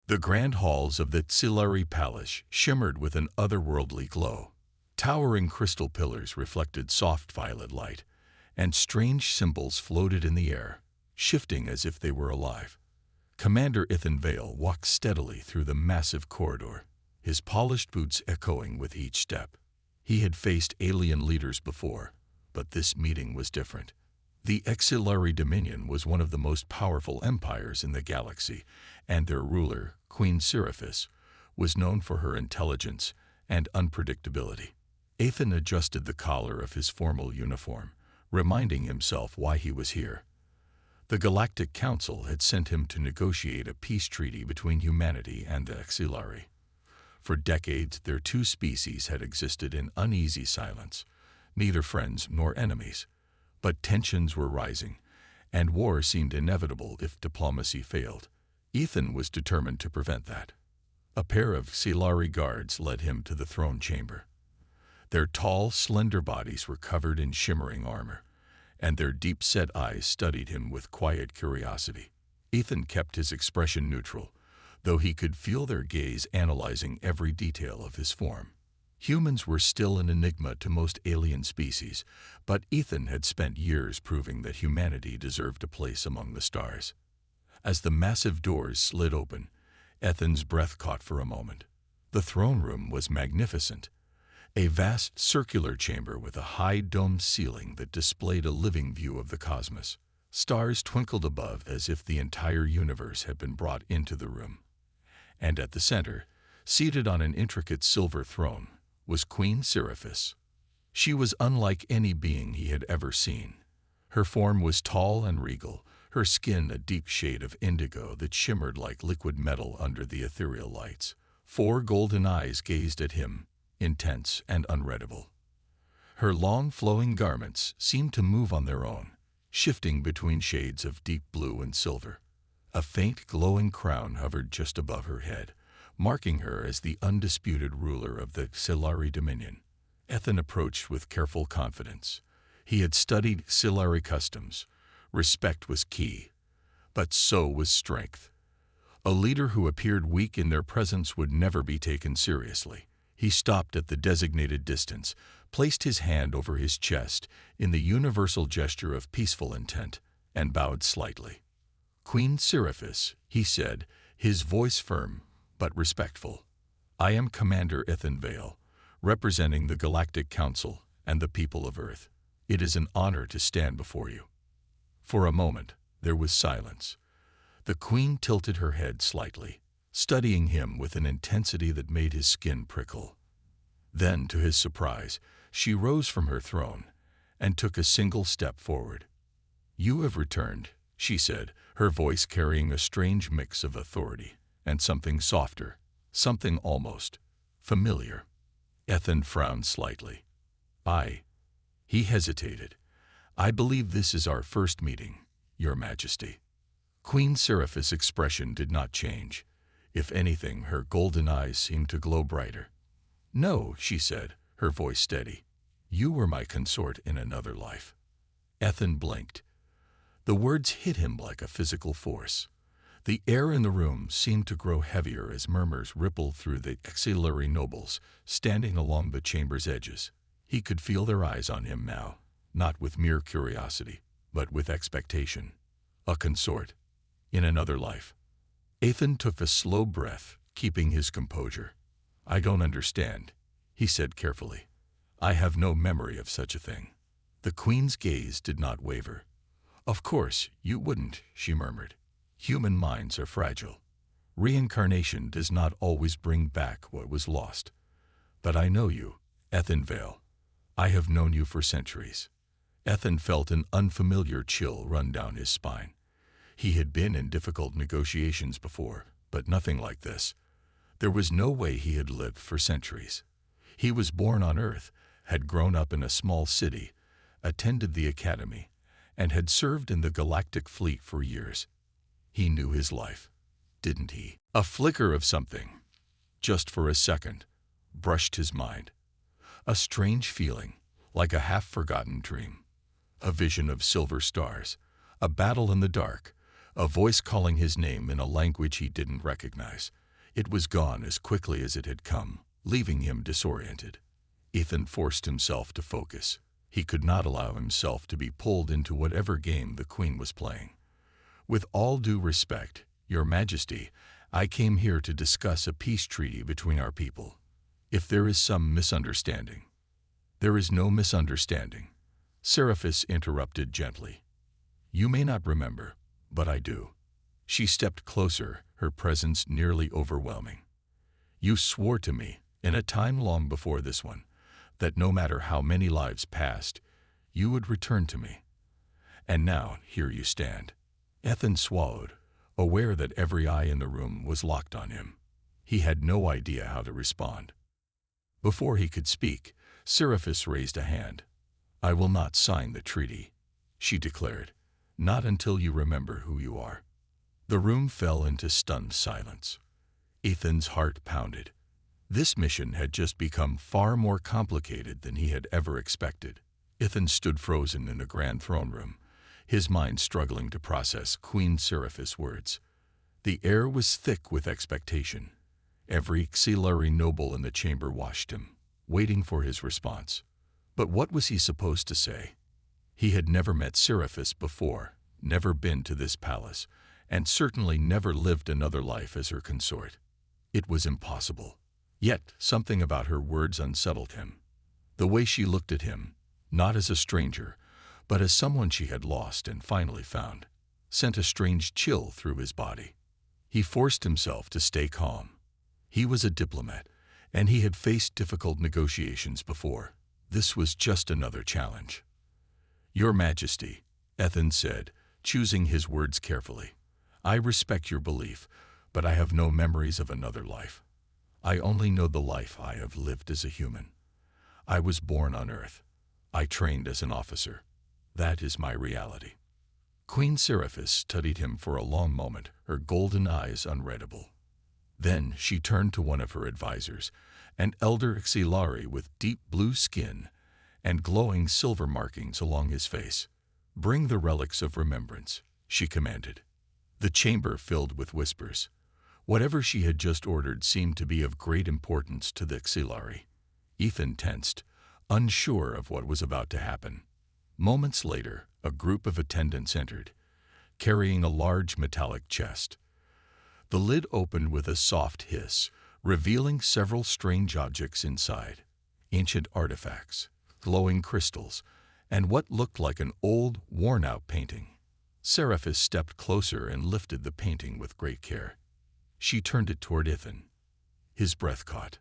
The grand halls of the Scifi Palace shimmered with an otherworldly glow. Towering crystal pillars reflected soft violet light, and strange symbols floated in the air, shifting as if they were alive. Commander Ethan Vale walked steadily through the massive corridor, his polished boots echoing with each step. He had faced alien leaders before, but this meeting was different. The Scifi Dominion was one of the most powerful empires in the galaxy, and their ruler, Queen Seraphis, was known for her intelligence and unpredictability. Ethan adjusted the collar of his formal uniform, reminding himself why he was here. The Galactic Council had sent him to negotiate a peace treaty between humanity and the Scifi. For decades, their two species had existed in uneasy silence, neither friends nor enemies. But tensions were rising, and war seemed inevitable if diplomacy failed. Ethan was determined to prevent that. A pair of Scifi guards led him to the throne chamber. Their tall, slender bodies were covered in shimmering armor, and their deep-set eyes studied him with quiet curiosity. Ethan kept his expression neutral, though he could feel their gaze analyzing every detail of his form. Humans were still an enigma to most alien species, but Ethan had spent years proving that humanity deserved a place among the stars. As the massive doors slid open, Ethan's breath caught for a moment. The throne room was magnificent, a vast circular chamber with a high domed ceiling that displayed a living view of the cosmos. Stars twinkled above as if the entire universe had been brought into the room. And at the center, seated on an intricate silver throne, was Queen Seraphis. She was unlike any being he had ever seen. Her form was tall and regal, her skin a deep shade of indigo that shimmered like liquid metal under the ethereal lights. 4 golden eyes gazed at him, intense and unreadable. Her long flowing garments seemed to move on their own, shifting between shades of deep blue and silver. A faint glowing crown hovered just above her head, marking her as the undisputed ruler of the Scifi Dominion. Ethan approached with careful confidence. He had studied Scifi customs. Respect was key, but so was strength. A leader who appeared weak in their presence would never be taken seriously. He stopped at the designated distance, placed his hand over his chest in the universal gesture of peaceful intent, and bowed slightly. "Queen Seraphis," he said, his voice firm but respectful. "I am Commander Ethan Vale, representing the Galactic Council and the people of Earth. It is an honor to stand before you." For a moment, there was silence. The Queen tilted her head slightly, studying him with an intensity that made his skin prickle. Then, to his surprise, she rose from her throne and took a single step forward. "You have returned," she said, her voice carrying a strange mix of authority and something softer, something almost familiar. Ethan frowned slightly. He hesitated. "I believe this is our first meeting, Your Majesty." Queen Seraphis' expression did not change. If anything, her golden eyes seemed to glow brighter. "No," she said, her voice steady. "You were my consort in another life." Ethan blinked. The words hit him like a physical force. The air in the room seemed to grow heavier as murmurs rippled through the Scifi nobles standing along the chamber's edges. He could feel their eyes on him now, not with mere curiosity, but with expectation. A consort. In another life. Ethan took a slow breath, keeping his composure. "I don't understand," he said carefully. "I have no memory of such a thing." The Queen's gaze did not waver. "Of course, you wouldn't," she murmured. "Human minds are fragile. Reincarnation does not always bring back what was lost. But I know you, Ethan Vale. I have known you for centuries." Ethan felt an unfamiliar chill run down his spine. He had been in difficult negotiations before, but nothing like this. There was no way he had lived for centuries. He was born on Earth, had grown up in a small city, attended the academy, and had served in the Galactic Fleet for years. He knew his life, didn't he? A flicker of something, just for a second, brushed his mind. A strange feeling, like a half-forgotten dream. A vision of silver stars, a battle in the dark, a voice calling his name in a language he didn't recognize. It was gone as quickly as it had come, leaving him disoriented. Ethan forced himself to focus. He could not allow himself to be pulled into whatever game the Queen was playing. "With all due respect, Your Majesty, I came here to discuss a peace treaty between our people. If there is some misunderstanding—" "There is no misunderstanding," Seraphis interrupted gently. "You may not remember, but I do." She stepped closer, her presence nearly overwhelming. "You swore to me, in a time long before this one, that no matter how many lives passed, you would return to me. And now here you stand." Ethan swallowed, aware that every eye in the room was locked on him. He had no idea how to respond. Before he could speak, Seraphis raised a hand. "I will not sign the treaty," she declared, "not until you remember who you are." The room fell into stunned silence. Ethan's heart pounded. This mission had just become far more complicated than he had ever expected. Ethan stood frozen in the grand throne room, his mind struggling to process Queen Seraphis' words. The air was thick with expectation. Every Xilari noble in the chamber watched him, waiting for his response. But what was he supposed to say? He had never met Seraphis before, never been to this palace, and certainly never lived another life as her consort. It was impossible. Yet something about her words unsettled him. The way she looked at him, not as a stranger, but as someone she had lost and finally found, sent a strange chill through his body. He forced himself to stay calm. He was a diplomat, and he had faced difficult negotiations before. This was just another challenge. "Your Majesty," Ethan said, choosing his words carefully, "I respect your belief, but I have no memories of another life. I only know the life I have lived as a human. I was born on Earth. I trained as an officer. That is my reality." Queen Seraphis studied him for a long moment, her golden eyes unreadable. Then she turned to one of her advisors, an elder Xilari with deep blue skin and glowing silver markings along his face. "Bring the relics of remembrance," she commanded. The chamber filled with whispers. Whatever she had just ordered seemed to be of great importance to the Xilari. Ethan tensed, unsure of what was about to happen. Moments later, a group of attendants entered, carrying a large metallic chest. The lid opened with a soft hiss, revealing several strange objects inside. Ancient artifacts, glowing crystals, and what looked like an old, worn-out painting. Seraphis stepped closer and lifted the painting with great care. She turned it toward Ethan. His breath caught.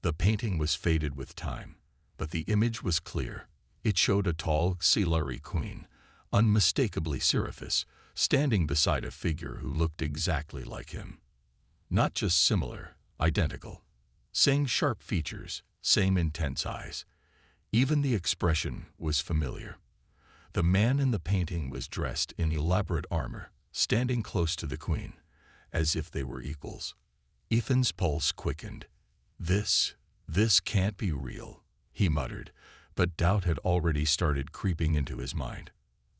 The painting was faded with time, but the image was clear. It showed a tall Xilari queen, unmistakably Seraphis, standing beside a figure who looked exactly like him. Not just similar, identical. Same sharp features, same intense eyes. Even the expression was familiar. The man in the painting was dressed in elaborate armor, standing close to the queen, as if they were equals. Ethan's pulse quickened. This can't be real," he muttered, but doubt had already started creeping into his mind.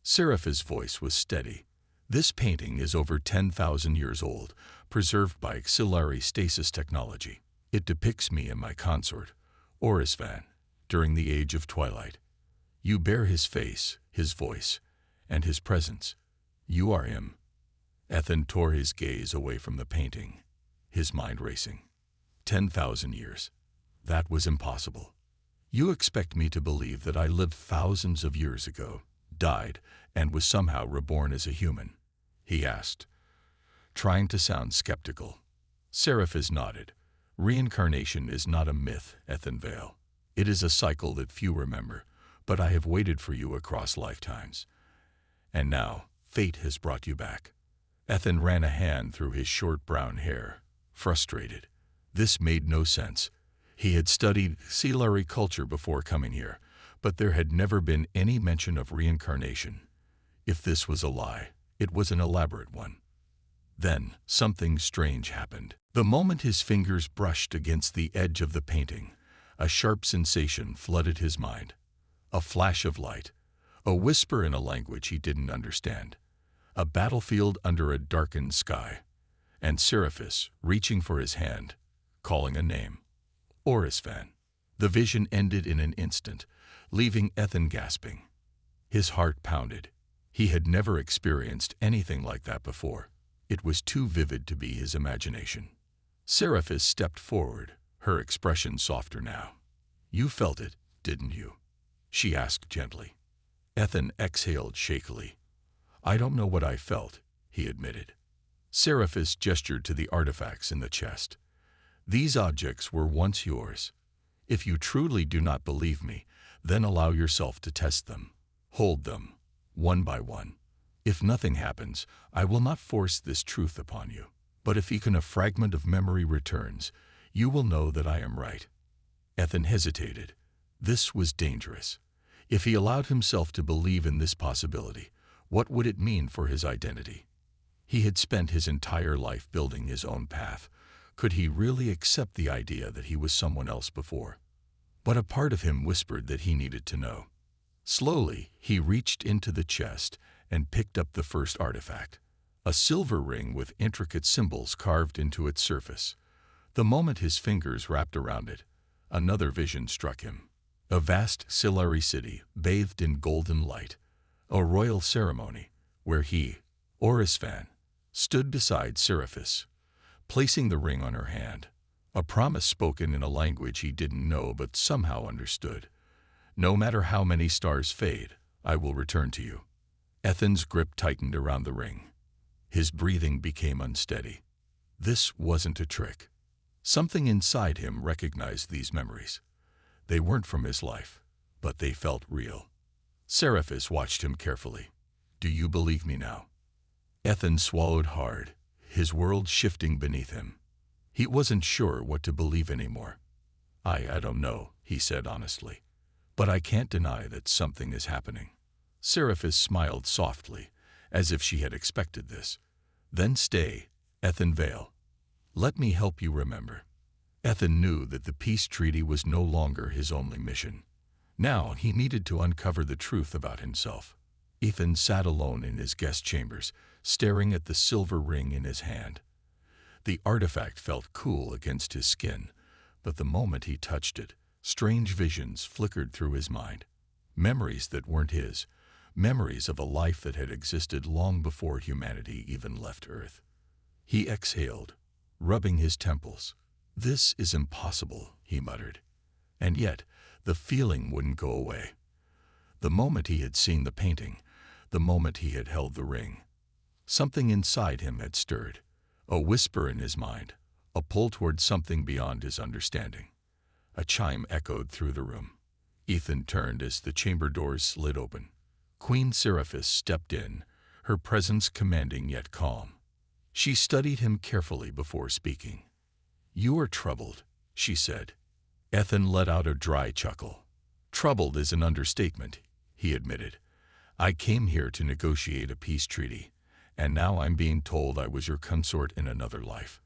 Seraphis' voice was steady. "This painting is over 10,000 years old, preserved by Xilari stasis technology. It depicts me and my consort, Orisvan, during the Age of Twilight. You bear his face, his voice, and his presence. You are him." Ethan tore his gaze away from the painting, his mind racing. 10,000 years. That was impossible. "You expect me to believe that I lived thousands of years ago, died, and was somehow reborn as a human?" he asked, trying to sound skeptical. Seraphis nodded. "Reincarnation is not a myth, Ethan Vale. It is a cycle that few remember, but I have waited for you across lifetimes. And now, fate has brought you back." Ethan ran a hand through his short brown hair, frustrated. This made no sense. He had studied Xilari culture before coming here, but there had never been any mention of reincarnation. If this was a lie, it was an elaborate one. Then, something strange happened. The moment his fingers brushed against the edge of the painting, a sharp sensation flooded his mind. A flash of light, a whisper in a language he didn't understand. a battlefield under a darkened sky, and Seraphis reaching for his hand, calling a name. Orisvan. The vision ended in an instant, leaving Ethan gasping. His heart pounded. He had never experienced anything like that before. It was too vivid to be his imagination. Seraphis stepped forward, her expression softer now. "You felt it, didn't you?" she asked gently. Ethan exhaled shakily. "I don't know what I felt," he admitted. Seraphis gestured to the artifacts in the chest. "These objects were once yours. If you truly do not believe me, then allow yourself to test them. Hold them, one by one. If nothing happens, I will not force this truth upon you. But if even a fragment of memory returns, you will know that I am right." Ethan hesitated. This was dangerous. If he allowed himself to believe in this possibility, what would it mean for his identity? He had spent his entire life building his own path. Could he really accept the idea that he was someone else before? But a part of him whispered that he needed to know. Slowly, he reached into the chest and picked up the first artifact, a silver ring with intricate symbols carved into its surface. The moment his fingers wrapped around it, another vision struck him. A vast Sci-Fi city bathed in golden light, a royal ceremony where he, Orisvan, stood beside Seraphis, placing the ring on her hand. A promise spoken in a language he didn't know but somehow understood. "No matter how many stars fade, I will return to you." Ethan's grip tightened around the ring. His breathing became unsteady. This wasn't a trick. Something inside him recognized these memories. They weren't from his life, but they felt real. Seraphis watched him carefully. "Do you believe me now?" Ethan swallowed hard, his world shifting beneath him. He wasn't sure what to believe anymore. I don't know," he said honestly. "But I can't deny that something is happening." Seraphis smiled softly, as if she had expected this. "Then stay, Ethan Vale. Let me help you remember." Ethan knew that the peace treaty was no longer his only mission. Now he needed to uncover the truth about himself. Ethan sat alone in his guest chambers, staring at the silver ring in his hand. The artifact felt cool against his skin, but the moment he touched it, strange visions flickered through his mind. Memories that weren't his, memories of a life that had existed long before humanity even left Earth. He exhaled, rubbing his temples. "This is impossible," he muttered. And yet, the feeling wouldn't go away. The moment he had seen the painting, the moment he had held the ring, something inside him had stirred. A whisper in his mind, a pull toward something beyond his understanding. A chime echoed through the room. Ethan turned as the chamber doors slid open. Queen Seraphis stepped in, her presence commanding yet calm. She studied him carefully before speaking. "You are troubled," she said. Ethan let out a dry chuckle. "Troubled is an understatement," he admitted. "I came here to negotiate a peace treaty, and now I'm being told I was your consort in another life.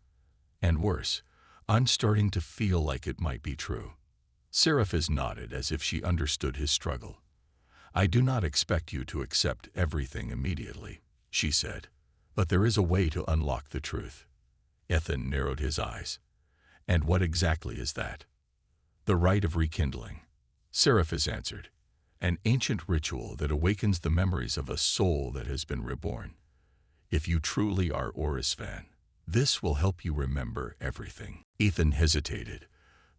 And worse, I'm starting to feel like it might be true." Seraphis nodded as if she understood his struggle. "I do not expect you to accept everything immediately," she said, "but there is a way to unlock the truth." Ethan narrowed his eyes. "And what exactly is that?" "The rite of rekindling," Seraphis answered. "An ancient ritual that awakens the memories of a soul that has been reborn. If you truly are Orisvan, this will help you remember everything." Ethan hesitated.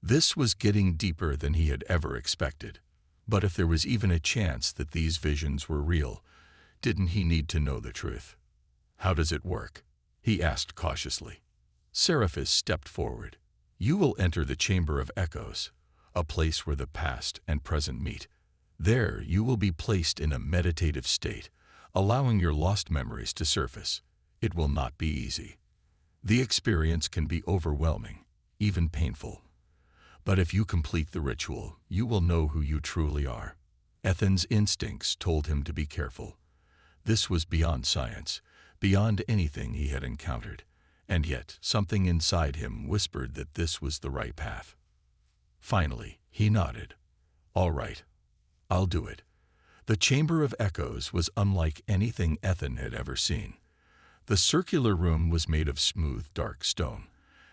This was getting deeper than he had ever expected. But if there was even a chance that these visions were real, didn't he need to know the truth? "How does it work?" he asked cautiously. Seraphis stepped forward. "You will enter the Chamber of Echoes, a place where the past and present meet. There you will be placed in a meditative state, allowing your lost memories to surface. It will not be easy. The experience can be overwhelming, even painful. But if you complete the ritual, you will know who you truly are." Ethan's instincts told him to be careful. This was beyond science, beyond anything he had encountered, and yet something inside him whispered that this was the right path. Finally, he nodded. "All right, I'll do it." The Chamber of Echoes was unlike anything Ethan had ever seen. The circular room was made of smooth, dark stone,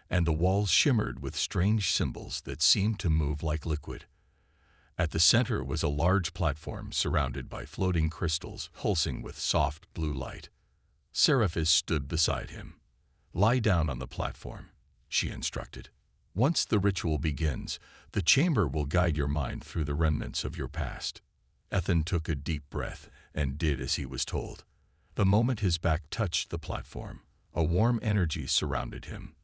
and the walls shimmered with strange symbols that seemed to move like liquid. At the center was a large platform surrounded by floating crystals pulsing with soft blue light. Seraphis stood beside him. "Lie down on the platform," she instructed. "Once the ritual begins, the chamber will guide your mind through the remnants of your past." Ethan took a deep breath and did as he was told. The moment his back touched the platform, a warm energy surrounded him.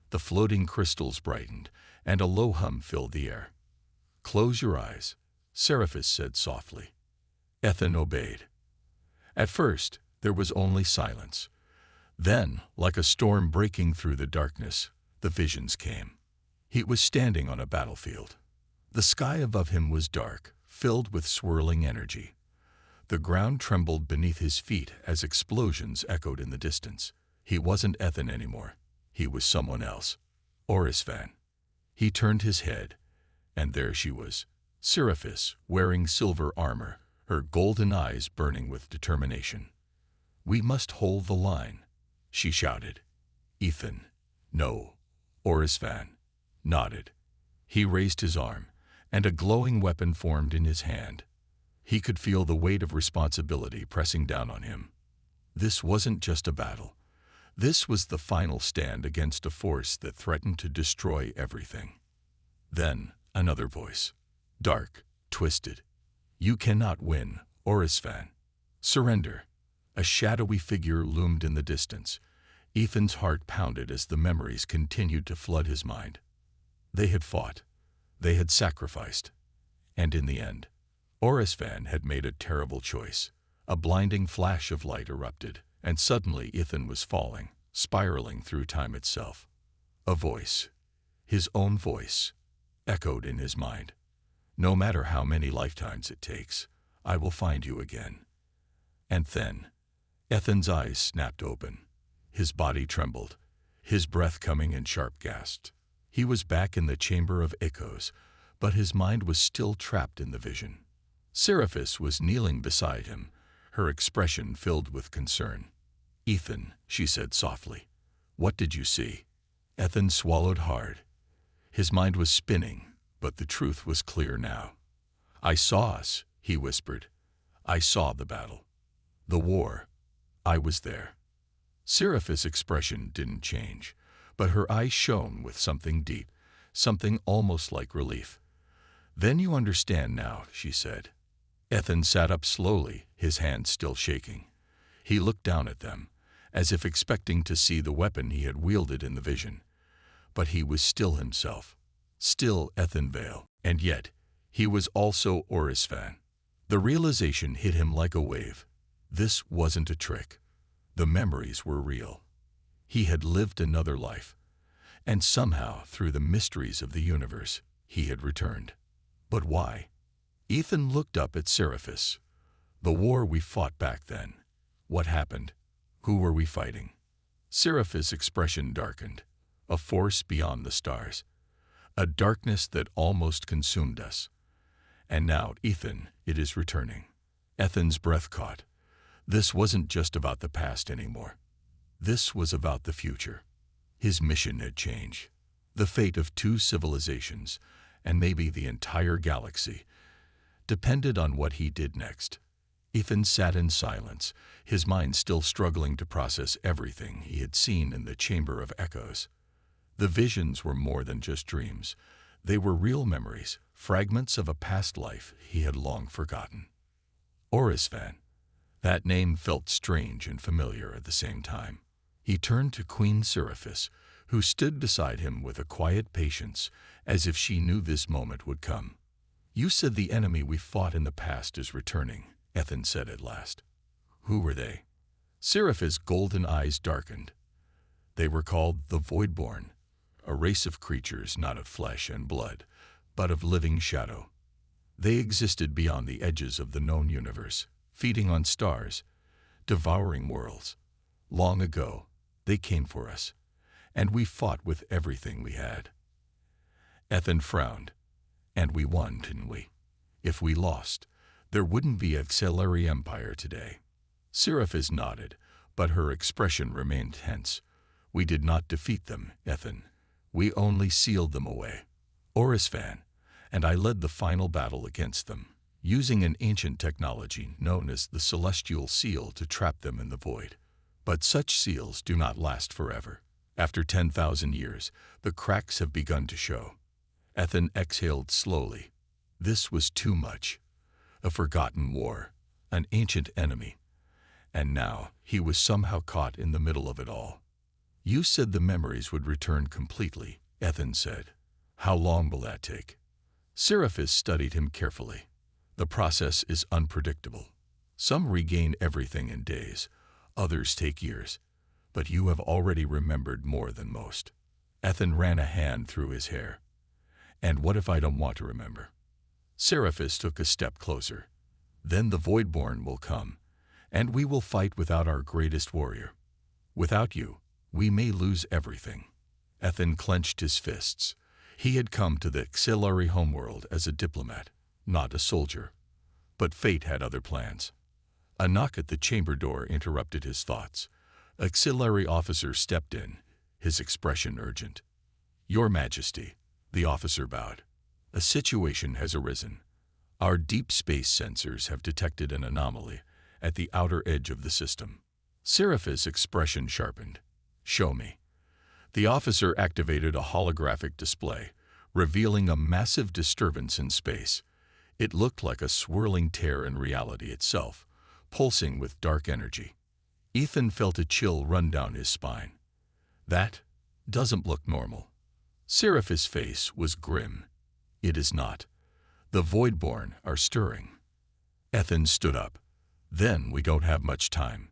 The floating crystals brightened, and a low hum filled the air. "Close your eyes," Seraphis said softly. Ethan obeyed. At first, there was only silence. Then, like a storm breaking through the darkness, the visions came. He was standing on a battlefield. The sky above him was dark, filled with swirling energy. The ground trembled beneath his feet as explosions echoed in the distance. He wasn't Ethan anymore. He was someone else. Orisvan. He turned his head, and there she was, Seraphis, wearing silver armor, her golden eyes burning with determination. "We must hold the line," she shouted. Ethan, "No." Orisvan nodded. He raised his arm, and a glowing weapon formed in his hand. He could feel the weight of responsibility pressing down on him. This wasn't just a battle. This was the final stand against a force that threatened to destroy everything. Then another voice, dark, twisted. "You cannot win, Orisvan. Surrender." A shadowy figure loomed in the distance. Ethan's heart pounded as the memories continued to flood his mind. They had fought. They had sacrificed. And in the end, Orisvan had made a terrible choice. A blinding flash of light erupted, and suddenly Ethan was falling, spiraling through time itself. A voice, his own voice, echoed in his mind. "No matter how many lifetimes it takes, I will find you again." And then, Ethan's eyes snapped open. His body trembled, his breath coming in sharp gasps. He was back in the Chamber of Echoes, but his mind was still trapped in the vision. Seraphis was kneeling beside him, her expression filled with concern. "Ethan," she said softly, "what did you see?" Ethan swallowed hard. His mind was spinning, but the truth was clear now. "I saw us," he whispered. "I saw the battle. The war. I was there." Seraphis' expression didn't change, but her eyes shone with something deep, something almost like relief. "Then you understand now," she said. Ethan sat up slowly, his hands still shaking. He looked down at them, as if expecting to see the weapon he had wielded in the vision. But he was still himself, still Ethan Vale, and yet he was also Orisvan. The realization hit him like a wave. This wasn't a trick. The memories were real. He had lived another life, and somehow, through the mysteries of the universe, he had returned. But why? Ethan looked up at Seraphis. "The war we fought back then. What happened? Who were we fighting?" Seraphis' expression darkened. "A force beyond the stars. A darkness that almost consumed us. And now, Ethan, it is returning." Ethan's breath caught. This wasn't just about the past anymore. This was about the future. His mission had changed. The fate of 2 civilizations, and maybe the entire galaxy, depended on what he did next. Ethan sat in silence, his mind still struggling to process everything he had seen in the Chamber of Echoes. The visions were more than just dreams. They were real memories, fragments of a past life he had long forgotten. Orisvan. That name felt strange and familiar at the same time. He turned to Queen Seraphis, who stood beside him with a quiet patience, as if she knew this moment would come. "You said the enemy we fought in the past is returning," Ethan said at last. "Who were they?" Seraphis' golden eyes darkened. "They were called the Voidborn, a race of creatures not of flesh and blood, but of living shadow. They existed beyond the edges of the known universe, feeding on stars, devouring worlds. Long ago, they came for us, and we fought with everything we had." Ethan frowned. "And we won, didn't we? If we lost, there wouldn't be a Xelari Empire today. Seraphis nodded, but her expression remained tense. We did not defeat them, Ethan. We only sealed them away. Orisvan and I led the final battle against them, using an ancient technology known as the Celestial Seal to trap them in the void. But such seals do not last forever. After 10,000 years, the cracks have begun to show. Ethan exhaled slowly. This was too much. A forgotten war, an ancient enemy, and now he was somehow caught in the middle of it all. You said the memories would return completely, Ethan said. How long will that take? Seraphis studied him carefully. The process is unpredictable. Some regain everything in days, others take years, but you have already remembered more than most. Ethan ran a hand through his hair. And what if I don't want to remember? Seraphis took a step closer. Then the Voidborn will come, and we will fight without our greatest warrior. Without you, we may lose everything. Ethan clenched his fists. He had come to the Xelari homeworld as a diplomat, not a soldier. But fate had other plans. A knock at the chamber door interrupted his thoughts. A Xelari officer stepped in, his expression urgent. Your Majesty, the officer bowed. A situation has arisen. Our deep space sensors have detected an anomaly at the outer edge of the system. Seraphis' expression sharpened. Show me. The officer activated a holographic display, revealing a massive disturbance in space. It looked like a swirling tear in reality itself, pulsing with dark energy. Ethan felt a chill run down his spine. That doesn't look normal. Seraphis' face was grim. It is not. The Voidborn are stirring. Ethan stood up. Then we don't have much time.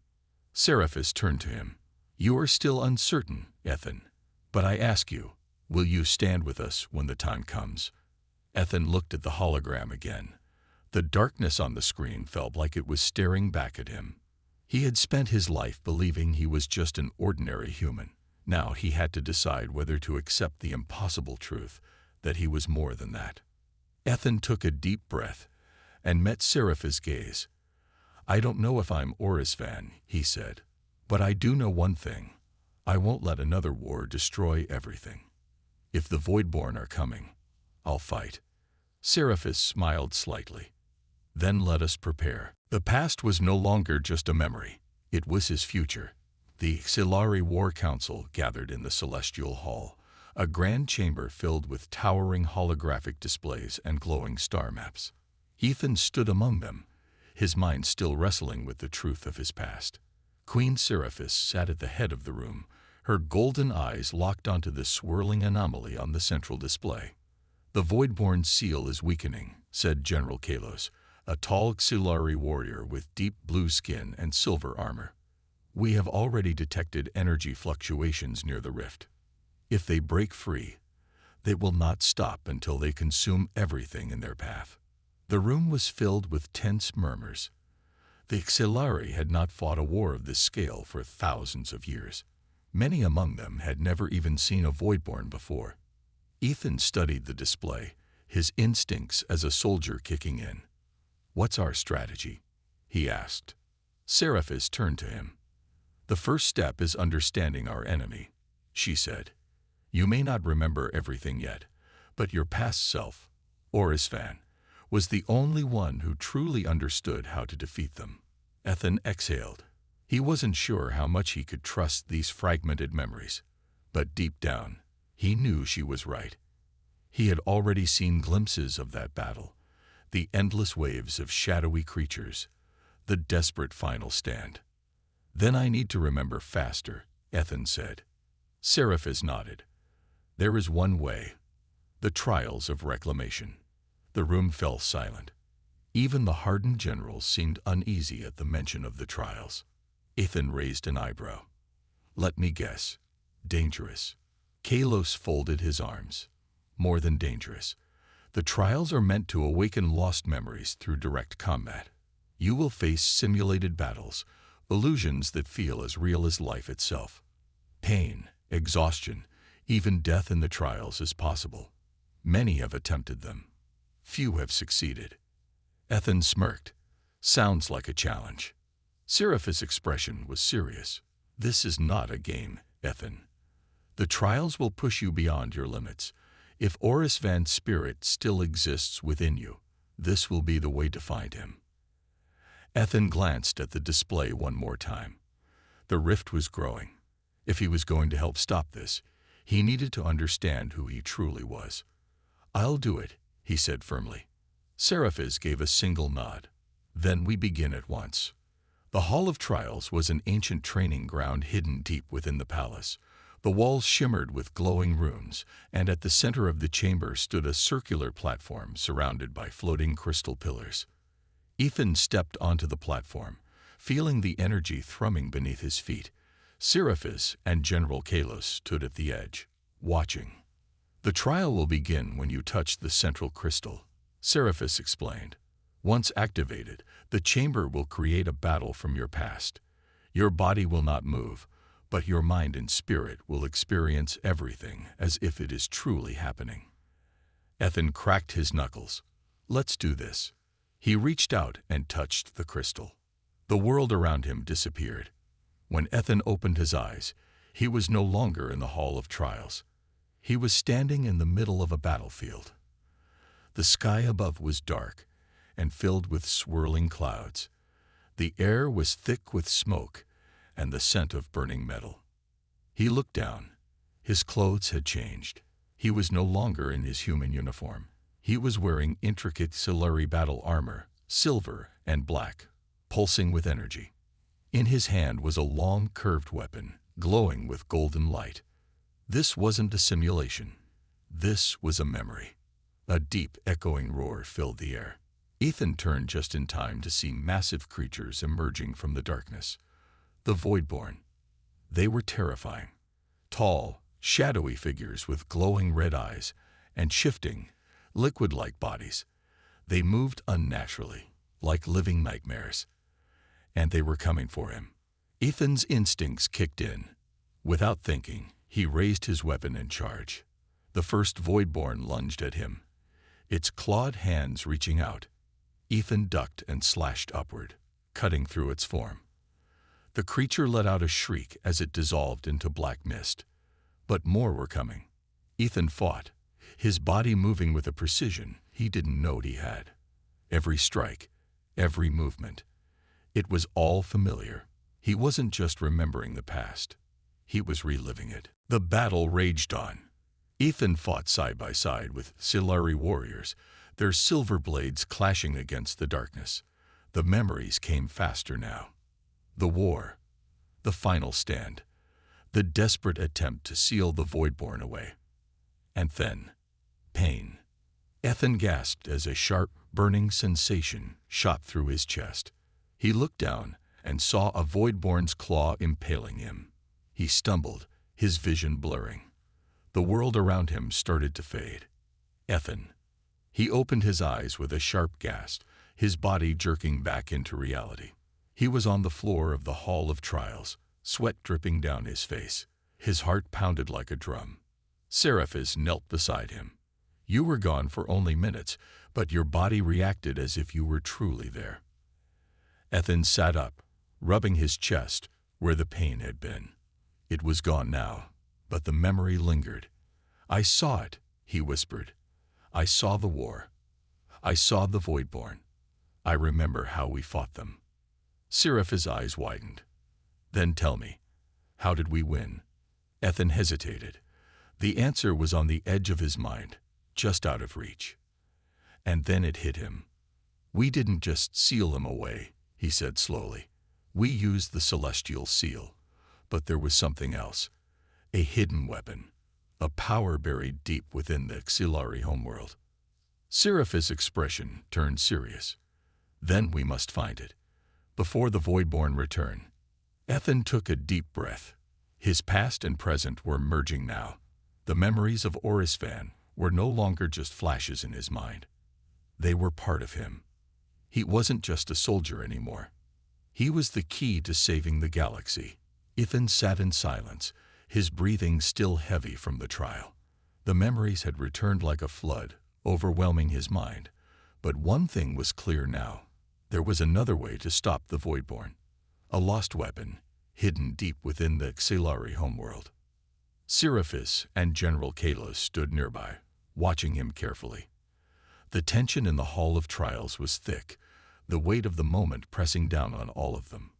Seraphis turned to him. You are still uncertain, Ethan. But I ask you, will you stand with us when the time comes? Ethan looked at the hologram again. The darkness on the screen felt like it was staring back at him. He had spent his life believing he was just an ordinary human. Now he had to decide whether to accept the impossible truth that he was more than that. Ethan took a deep breath and met Seraphis' gaze. I don't know if I'm Orisvan, he said, but I do know one thing. I won't let another war destroy everything. If the Voidborn are coming, I'll fight. Seraphis smiled slightly. Then let us prepare. The past was no longer just a memory. It was his future. The Xelari War Council gathered in the Celestial Hall, a grand chamber filled with towering holographic displays and glowing star maps. Ethan stood among them, his mind still wrestling with the truth of his past. Queen Seraphis sat at the head of the room, her golden eyes locked onto the swirling anomaly on the central display. The Voidborn seal is weakening, said General Kalos, a tall Xelari warrior with deep blue skin and silver armor. We have already detected energy fluctuations near the rift. If they break free, they will not stop until they consume everything in their path. The room was filled with tense murmurs. The Xelari had not fought a war of this scale for thousands of years. Many among them had never even seen a Voidborn before. Ethan studied the display, his instincts as a soldier kicking in. What's our strategy? He asked. Seraphis turned to him. The first step is understanding our enemy, she said. You may not remember everything yet, but your past self, Orisvan, was the only one who truly understood how to defeat them. Ethan exhaled. He wasn't sure how much he could trust these fragmented memories, but deep down, he knew she was right. He had already seen glimpses of that battle, the endless waves of shadowy creatures, the desperate final stand. Then I need to remember faster, Ethan said. Seraphis nodded. There is one way, the trials of reclamation. The room fell silent. Even the hardened generals seemed uneasy at the mention of the trials. Ethan raised an eyebrow. Let me guess. Dangerous. Kalos folded his arms. More than dangerous. The trials are meant to awaken lost memories through direct combat. You will face simulated battles, illusions that feel as real as life itself. Pain, exhaustion, even death in the trials is possible. Many have attempted them. Few have succeeded. Ethan smirked. Sounds like a challenge. Seraphis' expression was serious. This is not a game, Ethan. The trials will push you beyond your limits. If Oris Van's spirit still exists within you, this will be the way to find him. Ethan glanced at the display one more time. The rift was growing. If he was going to help stop this, he needed to understand who he truly was. I'll do it, he said firmly. Seraphis gave a single nod. Then we begin at once. The Hall of Trials was an ancient training ground hidden deep within the palace. The walls shimmered with glowing runes, and at the center of the chamber stood a circular platform surrounded by floating crystal pillars. Ethan stepped onto the platform, feeling the energy thrumming beneath his feet. Seraphis and General Kalos stood at the edge, watching. The trial will begin when you touch the central crystal, Seraphis explained. Once activated, the chamber will create a battle from your past. Your body will not move, but your mind and spirit will experience everything as if it is truly happening. Ethan cracked his knuckles. Let's do this. He reached out and touched the crystal. The world around him disappeared. When Ethan opened his eyes, he was no longer in the Hall of Trials. He was standing in the middle of a battlefield. The sky above was dark and filled with swirling clouds. The air was thick with smoke and the scent of burning metal. He looked down. His clothes had changed. He was no longer in his human uniform. He was wearing intricate Scifi battle armor, silver and black, pulsing with energy. In his hand was a long, curved weapon, glowing with golden light. This wasn't a simulation. This was a memory. A deep, echoing roar filled the air. Ethan turned just in time to see massive creatures emerging from the darkness. The Voidborn. They were terrifying. Tall, shadowy figures with glowing red eyes and shifting, liquid-like bodies. They moved unnaturally, like living nightmares. And they were coming for him. Ethan's instincts kicked in. Without thinking, he raised his weapon in charge. The first Voidborn lunged at him, its clawed hands reaching out. Ethan ducked and slashed upward, cutting through its form. The creature let out a shriek as it dissolved into black mist. But more were coming. Ethan fought, his body moving with a precision he didn't know he had. Every strike, every movement. It was all familiar. He wasn't just remembering the past. He was reliving it. The battle raged on. Ethan fought side by side with Scifi warriors, their silver blades clashing against the darkness. The memories came faster now. The war, the final stand, the desperate attempt to seal the Voidborn away. And then, pain. Ethan gasped as a sharp, burning sensation shot through his chest. He looked down and saw a Voidborn's claw impaling him. He stumbled, his vision blurring. The world around him started to fade. Ethan. He opened his eyes with a sharp gasp, his body jerking back into reality. He was on the floor of the Hall of Trials, sweat dripping down his face. His heart pounded like a drum. Seraphis knelt beside him. You were gone for only minutes, but your body reacted as if you were truly there. Ethan sat up, rubbing his chest where the pain had been. It was gone now, but the memory lingered. I saw it, he whispered. I saw the war. I saw the Voidborn. I remember how we fought them. Seraphis' eyes widened. Then tell me, how did we win? Ethan hesitated. The answer was on the edge of his mind, just out of reach. And then it hit him. We didn't just seal him away, he said slowly. We used the celestial seal. But there was something else. A hidden weapon. A power buried deep within the Scifi homeworld. Seraphis' expression turned serious. Then we must find it, before the Voidborn return. Ethan took a deep breath. His past and present were merging now. The memories of Oris Van were no longer just flashes in his mind. They were part of him. He wasn't just a soldier anymore. He was the key to saving the galaxy. Ethan sat in silence, his breathing still heavy from the trial. The memories had returned like a flood, overwhelming his mind, But one thing was clear now. There was another way to stop the Voidborn. A lost weapon, hidden deep within the Xilari homeworld. Seraphis and General Kalos stood nearby, watching him carefully. The tension in the Hall of Trials was thick, the weight of the moment pressing down on all of them.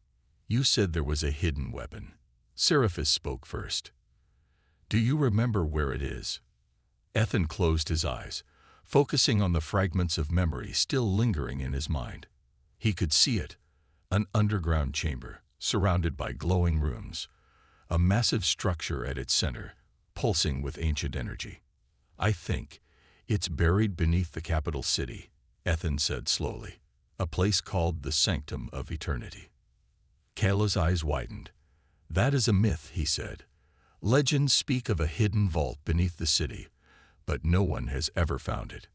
"You said there was a hidden weapon." Seraphis spoke first. "Do you remember where it is?" Ethan closed his eyes, focusing on the fragments of memory still lingering in his mind. He could see it, an underground chamber, surrounded by glowing rooms, a massive structure at its center, pulsing with ancient energy. "I think it's buried beneath the capital city," Ethan said slowly. "A place called the Sanctum of Eternity." Kala's eyes widened. "That is a myth," he said. "Legends speak of a hidden vault beneath the city, but no one has ever found it."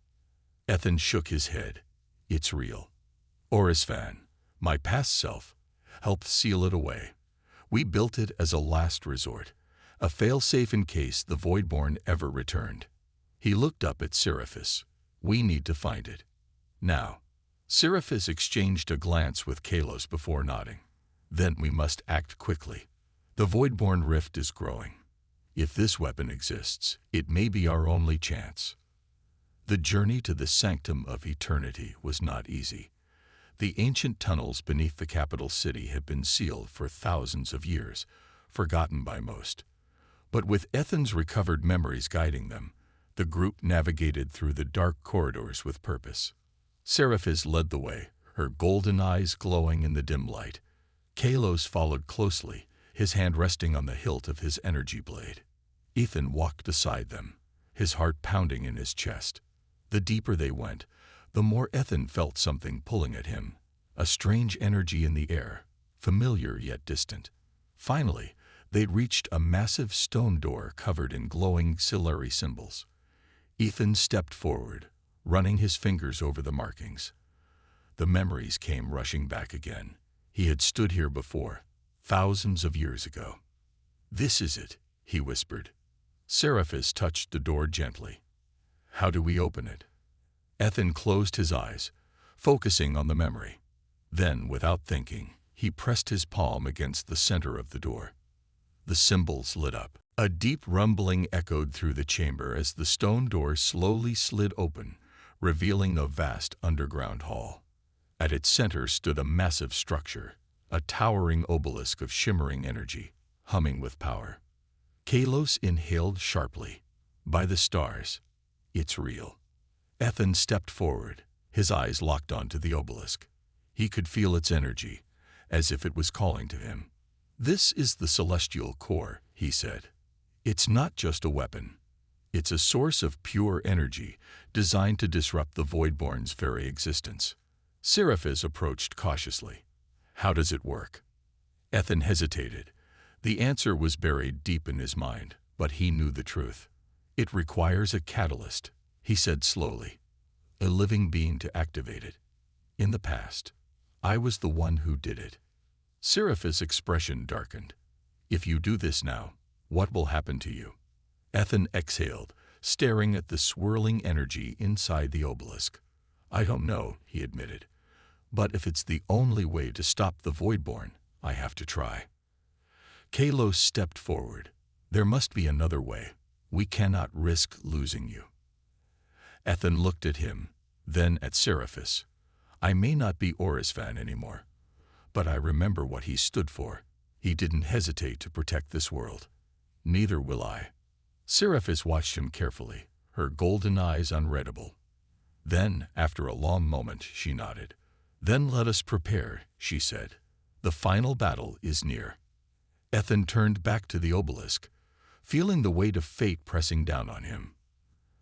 Ethan shook his head. "It's real. Orisvan, my past self, helped seal it away. We built it as a last resort, a failsafe in case the Voidborn ever returned." He looked up at Seraphis. "We need to find it. Now." Seraphis exchanged a glance with Kalos before nodding. "Then we must act quickly. The Voidborn rift is growing. If this weapon exists, it may be our only chance." The journey to the Sanctum of Eternity was not easy. The ancient tunnels beneath the capital city had been sealed for thousands of years, forgotten by most. But with Ethan's recovered memories guiding them, the group navigated through the dark corridors with purpose. Seraphis led the way, her golden eyes glowing in the dim light. Kalos followed closely, his hand resting on the hilt of his energy blade. Ethan walked beside them, his heart pounding in his chest. The deeper they went, the more Ethan felt something pulling at him, a strange energy in the air, familiar yet distant. Finally, they'd reached a massive stone door covered in glowing Xilari symbols. Ethan stepped forward, running his fingers over the markings. The memories came rushing back again. He had stood here before, thousands of years ago. "This is it," he whispered. Seraphis touched the door gently. "How do we open it?" Ethan closed his eyes, focusing on the memory. Then, without thinking, he pressed his palm against the center of the door. The symbols lit up. A deep rumbling echoed through the chamber as the stone door slowly slid open, revealing a vast underground hall. At its center stood a massive structure, a towering obelisk of shimmering energy, humming with power. Kalos inhaled sharply. "By the stars, it's real." Ethan stepped forward, his eyes locked onto the obelisk. He could feel its energy, as if it was calling to him. "This is the celestial core," he said. "It's not just a weapon. It's a source of pure energy designed to disrupt the Voidborn's very existence." Seraphis approached cautiously. "How does it work?" Ethan hesitated. The answer was buried deep in his mind, but he knew the truth. "It requires a catalyst," he said slowly, "a living being to activate it. In the past, I was the one who did it." Seraphis' expression darkened. "If you do this now, what will happen to you?" Ethan exhaled, staring at the swirling energy inside the obelisk. "I don't know," he admitted. "But if it's the only way to stop the Voidborn, I have to try." Kalos stepped forward. "There must be another way. We cannot risk losing you." Ethan looked at him, then at Seraphis. "I may not be Orisvan anymore, but I remember what he stood for. He didn't hesitate to protect this world. Neither will I." Seraphis watched him carefully, her golden eyes unreadable. Then, after a long moment, she nodded. "Then let us prepare," she said. "The final battle is near." Ethan turned back to the obelisk, feeling the weight of fate pressing down on him.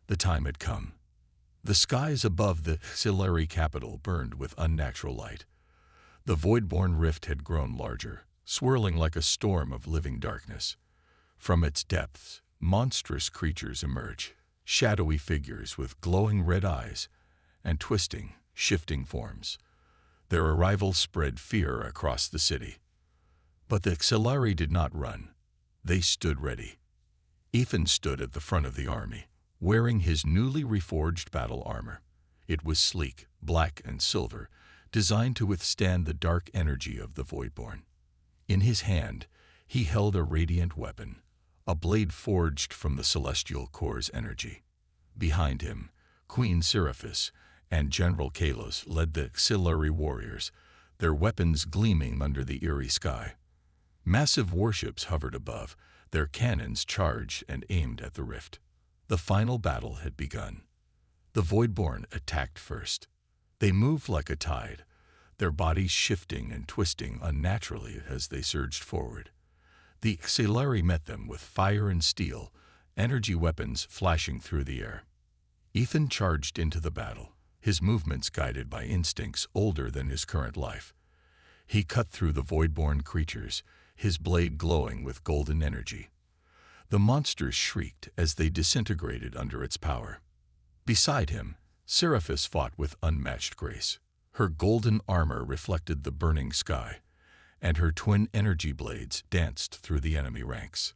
The time had come. The skies above the Xilari capital burned with unnatural light. The Voidborn rift had grown larger, swirling like a storm of living darkness. From its depths, monstrous creatures emerged, shadowy figures with glowing red eyes and twisting, shifting forms. Their arrival spread fear across the city. But the Xilari did not run. They stood ready. Ethan stood at the front of the army, wearing his newly reforged battle armor. It was sleek, black and silver, designed to withstand the dark energy of the Voidborn. In his hand, he held a radiant weapon, a blade forged from the celestial core's energy. Behind him, Queen Seraphis and General Kalos led the auxiliary warriors, their weapons gleaming under the eerie sky. Massive warships hovered above, their cannons charged and aimed at the rift. The final battle had begun. The Voidborn attacked first. They moved like a tide, their bodies shifting and twisting unnaturally as they surged forward. The auxiliary met them with fire and steel, energy weapons flashing through the air. Ethan charged into the battle, his movements guided by instincts older than his current life. He cut through the Voidborn creatures, his blade glowing with golden energy. The monsters shrieked as they disintegrated under its power. Beside him, Seraphis fought with unmatched grace. Her golden armor reflected the burning sky, and her twin energy blades danced through the enemy ranks.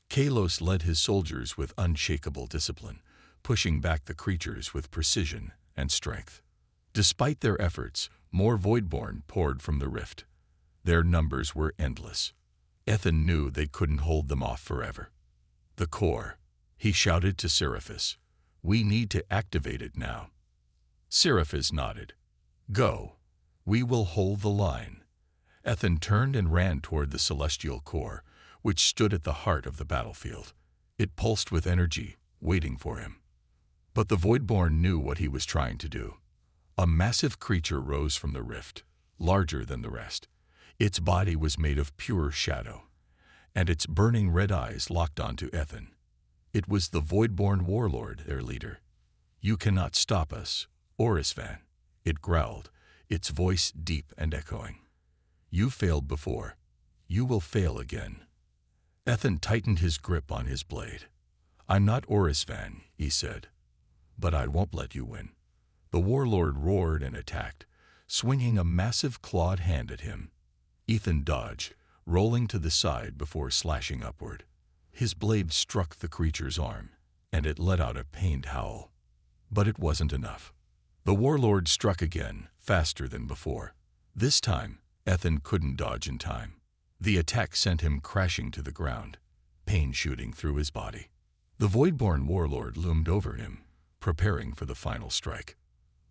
Kalos led his soldiers with unshakable discipline, pushing back the creatures with precision and strength. Despite their efforts, more Voidborn poured from the rift. Their numbers were endless. Ethan knew they couldn't hold them off forever. The core, he shouted to Seraphis. We need to activate it now. Seraphis nodded. Go. We will hold the line. Ethan turned and ran toward the celestial core, which stood at the heart of the battlefield. It pulsed with energy, waiting for him. But the Voidborn knew what he was trying to do. A massive creature rose from the rift, larger than the rest. Its body was made of pure shadow, and its burning red eyes locked onto Ethan. It was the Voidborn warlord, their leader. You cannot stop us, Orisvan, it growled, its voice deep and echoing. You failed before. You will fail again. Ethan tightened his grip on his blade. I'm not Orisvan, he said, but I won't let you win. The warlord roared and attacked, swinging a massive clawed hand at him. Ethan dodged, rolling to the side before slashing upward. His blade struck the creature's arm, and it let out a pained howl. But it wasn't enough. The warlord struck again, faster than before. This time, Ethan couldn't dodge in time. The attack sent him crashing to the ground, pain shooting through his body. The Voidborn warlord loomed over him, preparing for the final strike.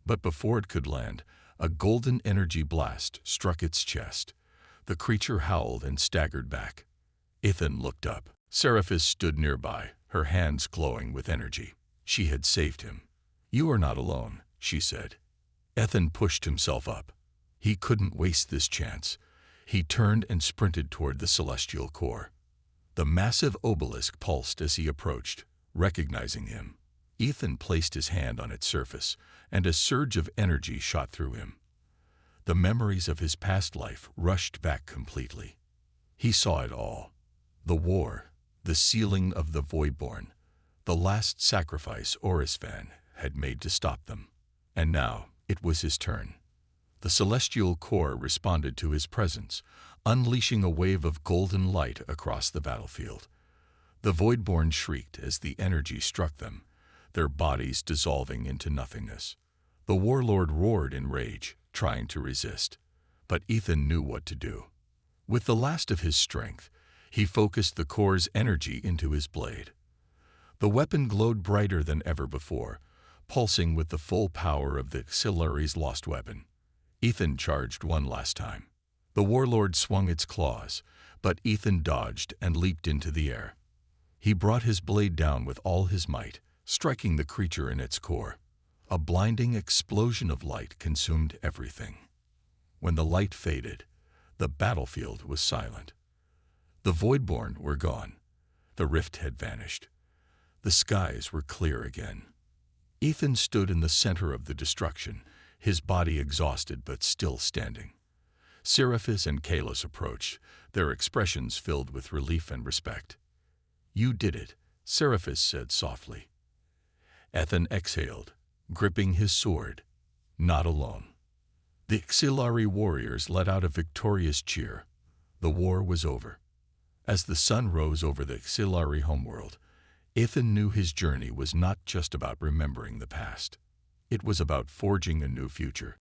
But before it could land, a golden energy blast struck its chest. The creature howled and staggered back. Ethan looked up. Seraphis stood nearby, her hands glowing with energy. She had saved him. You are not alone, she said. Ethan pushed himself up. He couldn't waste this chance. He turned and sprinted toward the celestial core. The massive obelisk pulsed as he approached, recognizing him. Ethan placed his hand on its surface, and a surge of energy shot through him. The memories of his past life rushed back completely. He saw it all. The war, the sealing of the Voidborn, the last sacrifice Orisvan had made to stop them. And now it was his turn. The celestial core responded to his presence, unleashing a wave of golden light across the battlefield. The Voidborn shrieked as the energy struck them, their bodies dissolving into nothingness. The warlord roared in rage, trying to resist, but Ethan knew what to do. With the last of his strength, he focused the core's energy into his blade. The weapon glowed brighter than ever before, pulsing with the full power of the auxiliary's lost weapon. Ethan charged one last time. The warlord swung its claws, but Ethan dodged and leaped into the air. He brought his blade down with all his might, striking the creature in its core. A blinding explosion of light consumed everything. When the light faded, the battlefield was silent. The Voidborn were gone. The rift had vanished. The skies were clear again. Ethan stood in the center of the destruction, his body exhausted but still standing. Seraphis and Kalos approached, their expressions filled with relief and respect. You did it, Seraphis said softly. Ethan exhaled, gripping his sword. Not alone. The auxiliary warriors let out a victorious cheer. The war was over. As the sun rose over the auxiliary homeworld, Ethan knew his journey was not just about remembering the past. It was about forging a new future.